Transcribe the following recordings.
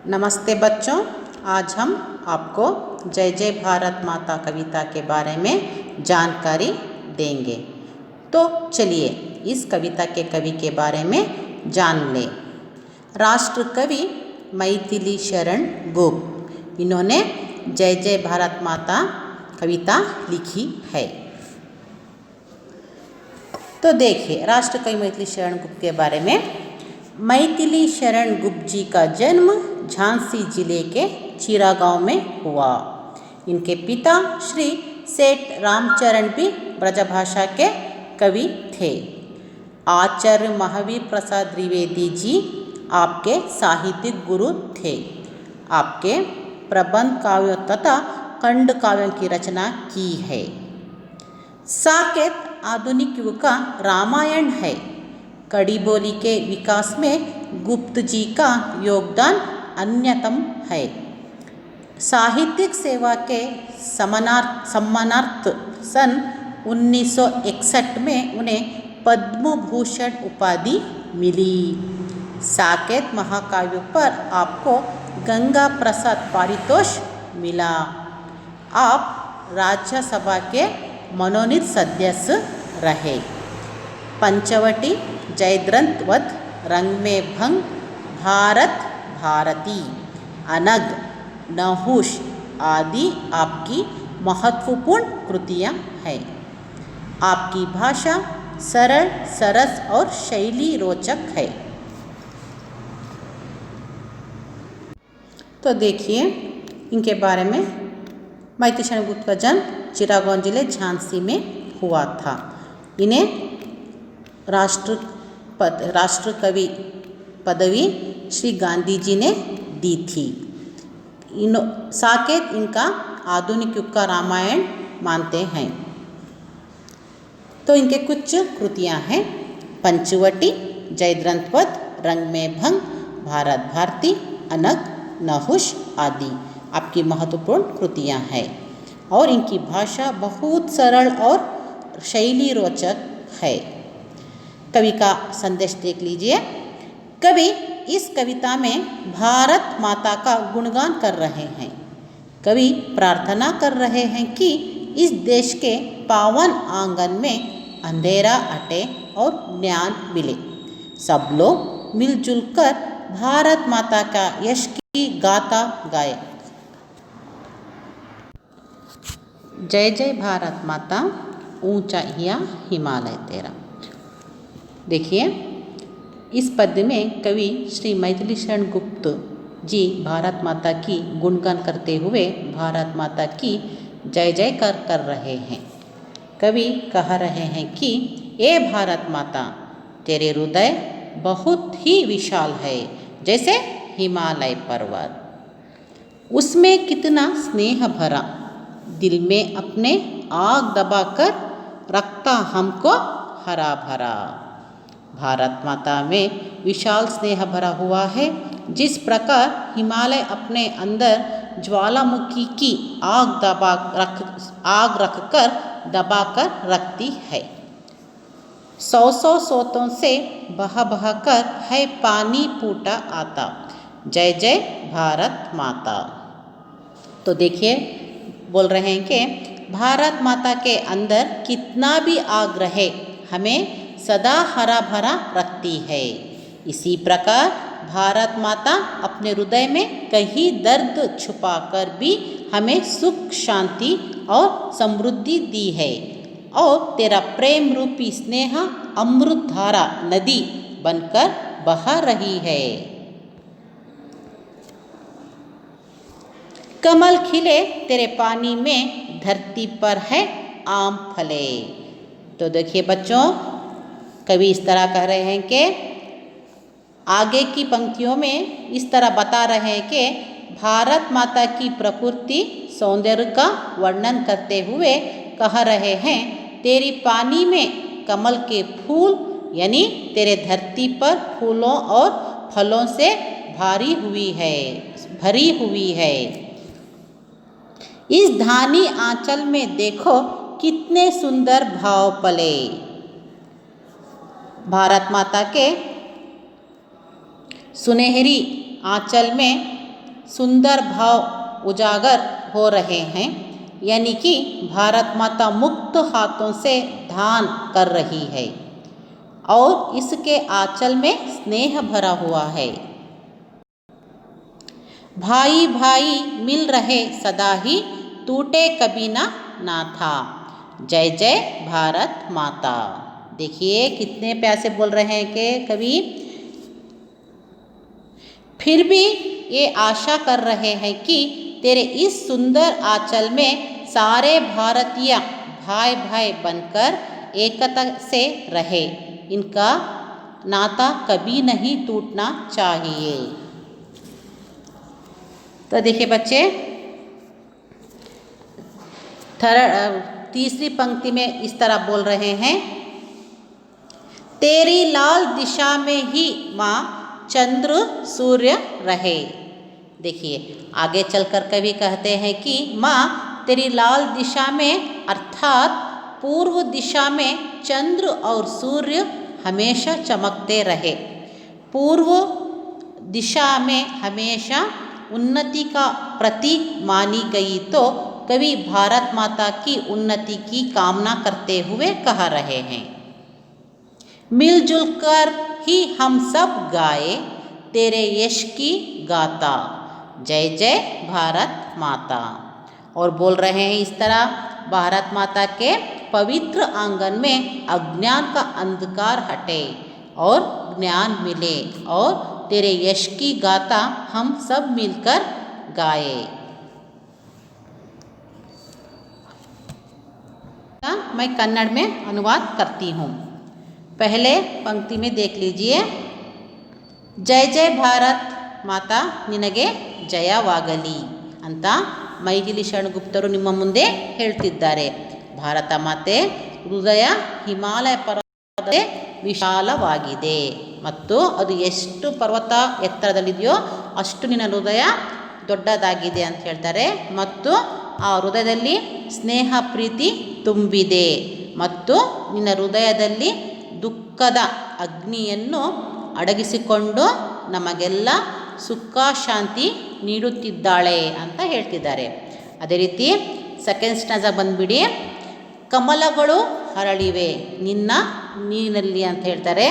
नमस्ते बच्चों, आज हम आपको जय जय भारत माता कविता के बारे में जानकारी देंगे। तो चलिए इस कविता के कवि के बारे में जान लें। राष्ट्र कवि मैथिली शरण गुप्त, इन्होंने जय जय भारत माता कविता लिखी है। तो देखिए राष्ट्र कवि मैथिली शरण गुप्त के बारे में। मैथिली शरण गुप्त जी का जन्म झांसी जिले के चीरा गांव में हुआ। इनके पिता श्री सेठ रामचरण भी ब्रजभाषा के कवि थे। आचार्य महावीर प्रसाद द्विवेदी जी आपके साहित्यिक गुरु थे। आपके प्रबंध काव्यों तथा खंड काव्यों की रचना की है। साकेत आधुनिक युग का रामायण है। कड़ी बोली के विकास में गुप्त जी का योगदान अन्यतम है। साहित्यिक सेवा के सम्मानार्थ सन 1961 में उन्हें पद्म भूषण उपाधि मिली। साकेत महाकाव्य पर आपको गंगा प्रसाद पारितोषिक मिला। आप राज्यसभा के मनोनीत सदस्य रहे। पंचवटी, जयद्रथवध, रंग में भंग, भारत भारती, अनग, नहुष आदि आपकी महत्वपूर्ण कृतियाँ हैं। आपकी भाषा सरल, सरस और शैली रोचक है। तो देखिए इनके बारे में। मैथिली शरण गुप्त का जन्म चिरागौन जिले झांसी में हुआ था। इन्हें राष्ट्र कवि पदवी श्री गांधी जी ने दी थी। साकेत इनका आधुनिक युग का रामायण मानते हैं। तो इनके कुछ कृतियाँ हैं। पंचवटी, जयद्रथवध, रंग में भंग, भारत भारती, अनग, नहुष आदि आपकी महत्वपूर्ण कृतियाँ हैं। और इनकी भाषा बहुत सरल और शैली रोचक है। कवि का संदेश देख लीजिए। कवि इस कविता में भारत माता का गुणगान कर रहे हैं। कवि प्रार्थना कर रहे हैं कि इस देश के पावन आंगन में अंधेरा हटे और ज्ञान मिले। सब लोग मिलजुल कर भारत माता का यश की गाथा गाए। जय जय भारत माता, ऊंचा हिया हिमालय तेरा। देखिए इस पद्य में कवि श्री मैथिली शरण गुप्त जी भारत माता की गुणगान करते हुए भारत माता की जय जयकार कर रहे हैं। कवि कह रहे हैं कि ए भारत माता, तेरे हृदय बहुत ही विशाल है, जैसे हिमालय पर्वत। उसमें कितना स्नेह भरा, दिल में अपने आग दबाकर रखता हमको हरा भरा। भारत माता में विशाल स्नेह भरा हुआ है। जिस प्रकार हिमालय अपने अंदर ज्वालामुखी की आग रखकर दबाकर रखती है। सौ सौ सोतों से बह बह कर है पानी फूटा आता, जय जय भारत माता। तो देखिए बोल रहे हैं कि भारत माता के अंदर कितना भी आग रहे, हमें सदा हरा भरा रखती है। इसी प्रकार भारत माता अपने हृदय में कहीं दर्द छुपाकर भी हमें सुख, शांति और समृद्धि दी है। और तेरा प्रेम रूपी स्नेह अमृत धारा नदी बनकर बहा रही है। कमल खिले तेरे पानी में, धरती पर है आम फले। तो देखिए बच्चों, कवि इस तरह कह रहे हैं कि आगे की पंक्तियों में इस तरह बता रहे हैं कि भारत माता की प्रकृति सौंदर्य का वर्णन करते हुए कह रहे हैं, तेरी पानी में कमल के फूल यानी तेरे धरती पर फूलों और फलों से भरी हुई है। इस धानी आंचल में देखो कितने सुंदर भाव पले। भारत माता के सुनहरी आंचल में सुंदर भाव उजागर हो रहे हैं, यानी कि भारत माता मुक्त हाथों से दान कर रही है और इसके आंचल में स्नेह भरा हुआ है। भाई भाई मिल रहे सदा ही, टूटे कभी ना नाता। जय जय भारत माता। देखिए कितने प्यार से बोल रहे हैं कि कवि, फिर भी ये आशा कर रहे हैं कि तेरे इस सुंदर आंचल में सारे भारतीय भाई भाई बनकर एकता से रहे, इनका नाता कभी नहीं टूटना चाहिए। तो देखिए बच्चे, तीसरी पंक्ति में इस तरह बोल रहे हैं, तेरी लाल दिशा में ही माँ चंद्र सूर्य रहे। देखिए आगे चलकर कवि कहते हैं कि माँ तेरी लाल दिशा में अर्थात पूर्व दिशा में चंद्र और सूर्य हमेशा चमकते रहे। पूर्व दिशा में हमेशा उन्नति का प्रतीक मानी गई, तो कवि भारत माता की उन्नति की कामना करते हुए कह रहे हैं, मिलजुल कर ही हम सब गाए तेरे यश की गाता। जय जय भारत माता। और बोल रहे हैं इस तरह, भारत माता के पवित्र आंगन में अज्ञान का अंधकार हटे और ज्ञान मिले और तेरे यश की गाथा हम सब मिलकर गाए। मैं कन्नड़ में अनुवाद करती हूँ। पहले पंक्ति में देख लीजिए, जय जय भारत माता ನಿನಗೆ ಜಯವಾಗಲಿ ಅಂತ ಮೈಥಿಲಿ ಶರಣಗುಪ್ತರು ನಿಮ್ಮ ಮುಂದೆ ಹೇಳ್ತಿದ್ದಾರೆ. ಭಾರತ ಮಾತೆ ಹೃದಯ ಹಿಮಾಲಯ ಪರ್ವತದ ವಿಶಾಲವಾಗಿದೆ ಮತ್ತು ಅದು ಎಷ್ಟು ಪರ್ವತ ಎತ್ತರದಲ್ಲಿದೆಯೋ ಅಷ್ಟು ನಿನ್ನ ಹೃದಯ ದೊಡ್ಡದಾಗಿದೆ ಅಂತ ಹೇಳ್ತಾರೆ. ಮತ್ತು ಆ ಹೃದಯದಲ್ಲಿ ಸ್ನೇಹ ಪ್ರೀತಿ ತುಂಬಿದೆ ಮತ್ತು ನಿನ್ನ ಹೃದಯದಲ್ಲಿ ದುಃಖದ ಅಗ್ನಿಯನ್ನು ಅಡಗಿಸಿಕೊಂಡು ನಮಗೆಲ್ಲ ಸುಖ ಶಾಂತಿ ನೀಡುತ್ತಿದ್ದಾಳೆ ಅಂತ ಹೇಳ್ತಿದ್ದಾರೆ. ಅದೇ ರೀತಿ ಸೆಕೆಂಡ್ ಸ್ಟಾಂಜಾ ಬಂದುಬಿಡಿ, ಕಮಲಗಳು ಹರಳಿವೆ ನಿನ್ನ ನೀರಿನಲ್ಲಿ ಅಂತ ಹೇಳ್ತಾರೆ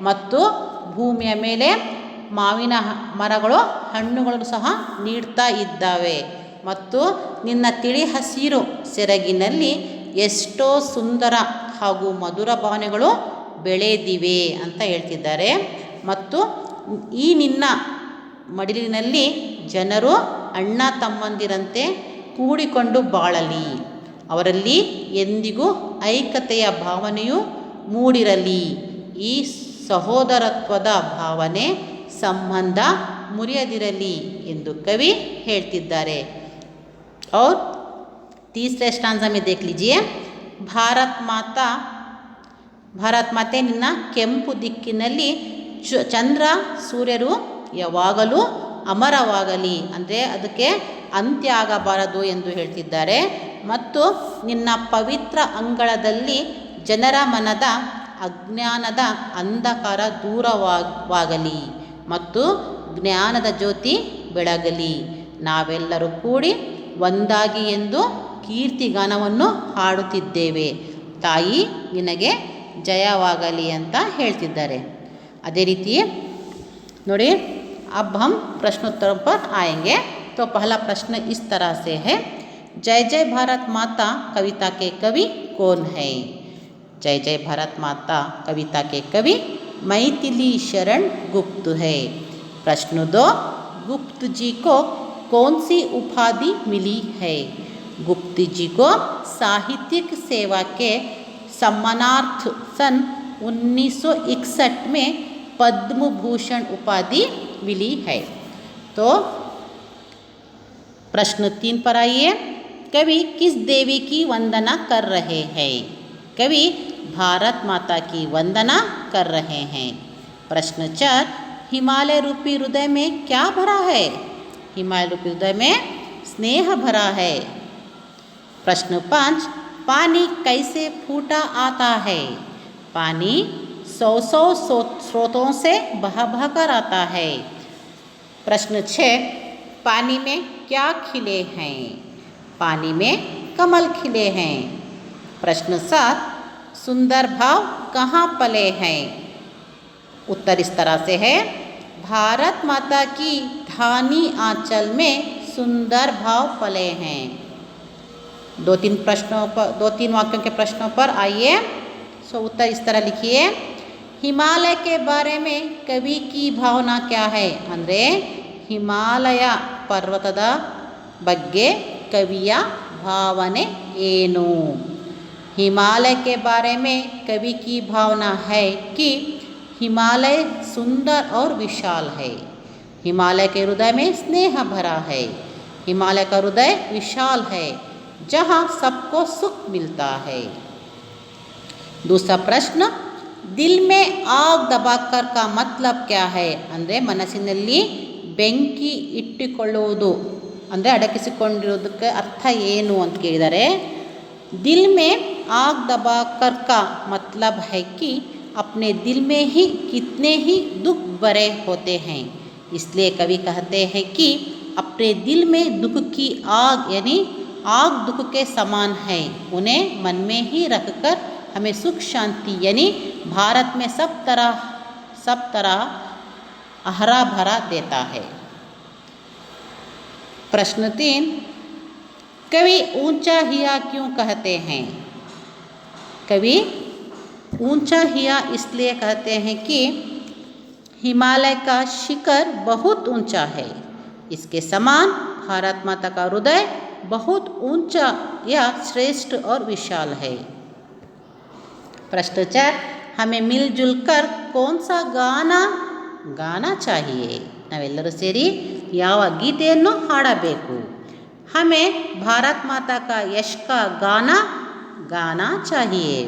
ಮತ್ತು ಭೂಮಿಯ ಮೇಲೆ ಮಾವಿನ ಮರಗಳು ಹಣ್ಣುಗಳನ್ನು ಸಹ ನೀಡ್ತಾ ಇದ್ದಾವೆ ಮತ್ತು ನಿನ್ನ ತಿಳಿ ಹಸಿರು ಸೆರಗಿನಲ್ಲಿ ಎಷ್ಟೋ ಸುಂದರ ಹಾಗೂ ಮಧುರ ಭಾವನೆಗಳು ಬೆಳೆದಿವೆ ಅಂತ ಹೇಳ್ತಿದ್ದಾರೆ. ಮತ್ತು ಈ ನಿನ್ನ ಮಡಿಲಿನಲ್ಲಿ ಜನರು ಅಣ್ಣ ತಮ್ಮಂದಿರಂತೆ ಕೂಡಿಕೊಂಡು ಬಾಳಲಿ, ಅವರಲ್ಲಿ ಎಂದಿಗೂ ಐಕ್ಯತೆಯ ಭಾವನೆಯು ಮೂಡಿರಲಿ, ಈ ಸಹೋದರತ್ವದ ಭಾವನೆ ಸಂಬಂಧ ಮುರಿಯದಿರಲಿ ಎಂದು ಕವಿ ಹೇಳ್ತಿದ್ದಾರೆ. और तीसरे स्टांजा में देख लीजिए, ಭಾರತ್ ಮಾತೆ ನಿನ್ನ ಕೆಂಪು ದಿಕ್ಕಿನಲ್ಲಿ ಚಂದ್ರ ಸೂರ್ಯರು ಯಾವಾಗಲೂ ಅಮರವಾಗಲಿ, ಅಂದರೆ ಅದಕ್ಕೆ ಅಂತ್ಯ ಆಗಬಾರದು ಎಂದು ಹೇಳ್ತಿದ್ದಾರೆ. ಮತ್ತು ನಿನ್ನ ಪವಿತ್ರ ಅಂಗಳದಲ್ಲಿ ಜನರ ಮನದ ಅಜ್ಞಾನದ ಅಂಧಕಾರ ದೂರವಾಗಲಿ ಮತ್ತು ಜ್ಞಾನದ ಜ್ಯೋತಿ ಬೆಳಗಲಿ, ನಾವೆಲ್ಲರೂ ಕೂಡಿ ಒಂದಾಗಿ ಎಂದು ಕೀರ್ತಿಗಾನವನ್ನು ಹಾಡುತ್ತಿದ್ದೇವೆ, ತಾಯಿ ನಿನಗೆ ಜಯವಾಗಲಿ ಅಂತ ಹೇಳ್ತಿದ್ದಾರೆ. ಅದೇ ರೀತಿ ನೋಡಿ, अब हम प्रश्नोत्तरों पर आएंगे. तो पहला प्रश्न इस तरह से है, जय जय भारत माता कविता के कवि कौन है? जय जय भारत माता कविता के कवि मैथिली शरण गुप्त है. प्रश्न 2, गुप्त जी को कौन सी उपाधि मिली है? गुप्त जी को साहित्यिक सेवा के सम्मानार्थ सन 1961 में पद्म भूषण उपाधि मिली है. तो प्रश्न 3 पर आइए, कवि किस देवी की वंदना कर रहे हैं? कवि भारत माता की वंदना कर रहे हैं. प्रश्न 4, हिमालय रूपी हृदय में क्या भरा है? हिमालय रूपी हृदय में स्नेह भरा है. प्रश्न 5, पानी कैसे फूटा आता है? पानी 100 स्रोतों से बह बह कर आता है. प्रश्न 6, पानी में क्या खिले हैं? पानी में कमल खिले हैं। प्रश्न 7, सुंदर भाव कहाँ पले हैं? उत्तर इस तरह से है, भारत माता की धानी आंचल में सुंदर भाव पले हैं। दो तीन वाक्यों के प्रश्नों पर आइए। उत्तर इस तरह लिखिए, हिमालय के बारे में कवि की भावना क्या है? ಅಂದರೆ ಹಿಮಾಲಯ ಪರ್ವತದ ಬಗ್ಗೆ ಕವಿಯ ಭಾವನೆ ಏನು? हिमालय के बारे में कवि की भावना है कि हिमालय सुंदर और विशाल है। हिमालय के हृदय में स्नेह भरा है। हिमालय का हृदय विशाल है, जहाँ सबको सुख मिलता है। दूसरा प्रश्न, दिल में आग दबाकर का मतलब क्या है? ಅಂದರೆ ಮನಸ್ಸಿನಲ್ಲಿ ಬೆಂಕಿ ಇಟ್ಟುಕೊಳ್ಳುವುದು ಅಂದರೆ ಅಡಗಿಸಿಕೊಂಡಿರುವುದಕ್ಕೆ ಅರ್ಥ ಏನು ಅಂತ ಕೇಳಿದರೆ, दिल में आग दबाकर का मतलब है कि अपने दिल में ही कितने ही दुख भरे होते हैं। इसलिए कवि कहते हैं कि अपने दिल में दुख की आग यानी आग दुख के समान है, उन्हें मन में ही रखकर हमें सुख शांति यानी भारत में सब तरह हरा भरा देता है। प्रश्न 3, कवि ऊंचा हिया क्यों कहते हैं? कवि ऊंचा हिया इसलिए कहते हैं कि हिमालय का शिखर बहुत ऊंचा है, इसके समान भारत माता का हृदय बहुत ऊंचा या श्रेष्ठ और विशाल है। प्रश्न 4, हमें मिलजुल कर कौन सा गाना गाना चाहिए? ನಾವೆಲ್ಲರೂ ಸೇರಿ ಯಾವ ಗೀತೆಯನ್ನು ಹಾಡಬೇಕು? हमें भारत माता का यश का गाना गाना चाहिए।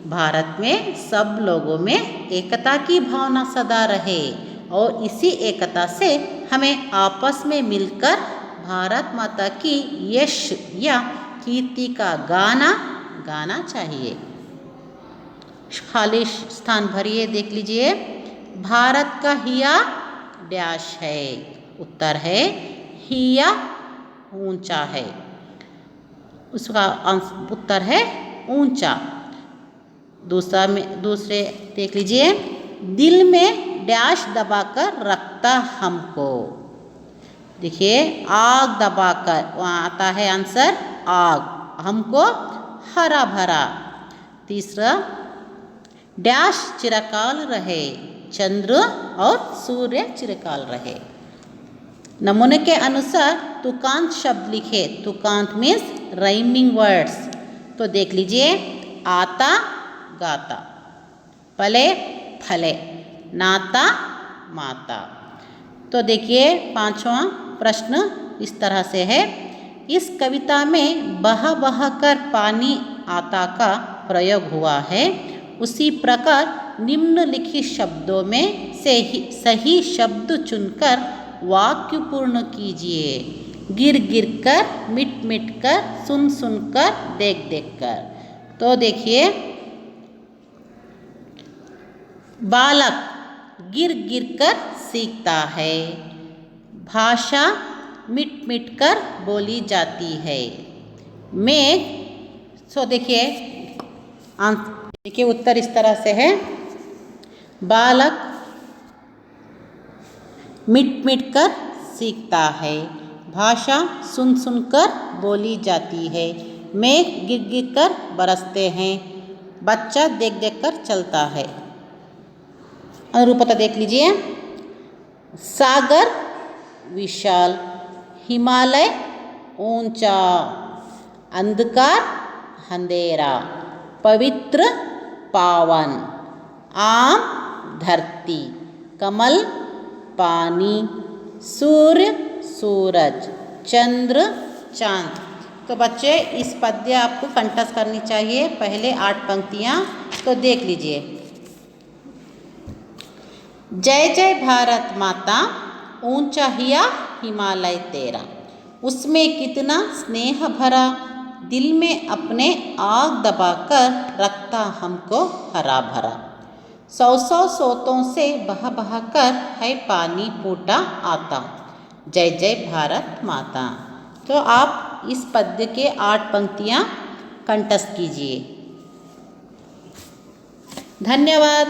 भारत में सब लोगों में एकता की भावना सदा रहे और इसी एकता से हमें आपस में मिलकर भारत माता की यश या कीर्ति का गाना गाना चाहिए। खाली स्थान भरिए, देख लीजिए। भारत का हिया डैश है। उत्तर है हिया ऊंचा है। उसका उत्तर है ऊंचा। दूसरे देख लीजिए, दिल में डैश दबाकर रखता हमको। देखिए, आग दबाकर, वहाँ आता है आंसर आग। हमको हरा भरा। तीसरा, डैश चिरकाल रहे, चंद्र और सूर्य चिरकाल रहे। नमूने के अनुसार तुकांत शब्द लिखे। तुकांत मीन्स राइमिंग वर्ड्स। तो देख लीजिए, आता गाता, पले फले, नाता माता। तो देखिए, पांचवा प्रश्न इस तरह से है, इस कविता में बह बह कर पानी आता का प्रयोग हुआ है, उसी प्रकार निम्नलिखित शब्दों में से ही सही शब्द चुनकर वाक्य पूर्ण कीजिए। गिर गिर कर, मिट मिट कर, सुन सुन कर, देख देख कर। तो देखिए, बालक गिर गिर कर सीखता है, भाषा मिट मिट कर बोली जाती है। मेघ, देखिए उत्तर इस तरह से है, बालक मिट मिट कर सीखता है, भाषा सुन सुन कर बोली जाती है, मेघ गिर गिर कर बरसते हैं, बच्चा देख देख कर चलता है। अनुरूपता देख लीजिए, सागर विशाल, हिमालय ऊंचा, अंधकार अंधेरा, पवित्र पावन, आम धरती, कमल पानी, सूर्य सूरज, चंद्र चांद। तो बच्चे, इस पद्य आपको कंठस्थ करनी चाहिए, पहले 8 पंक्तियाँ। तो देख लीजिए, जय जय भारत माता, ऊंचा हिया हिमालय तेरा, उसमें कितना स्नेह भरा, दिल में अपने आग दबाकर रखता हमको हरा भरा। 100 100 सोतों से बह बह कर है पानी फूटा आता, जय जय भारत माता। तो आप इस पद्य के 8 पंक्तियाँ कंठस्थ कीजिए। धन्यवाद।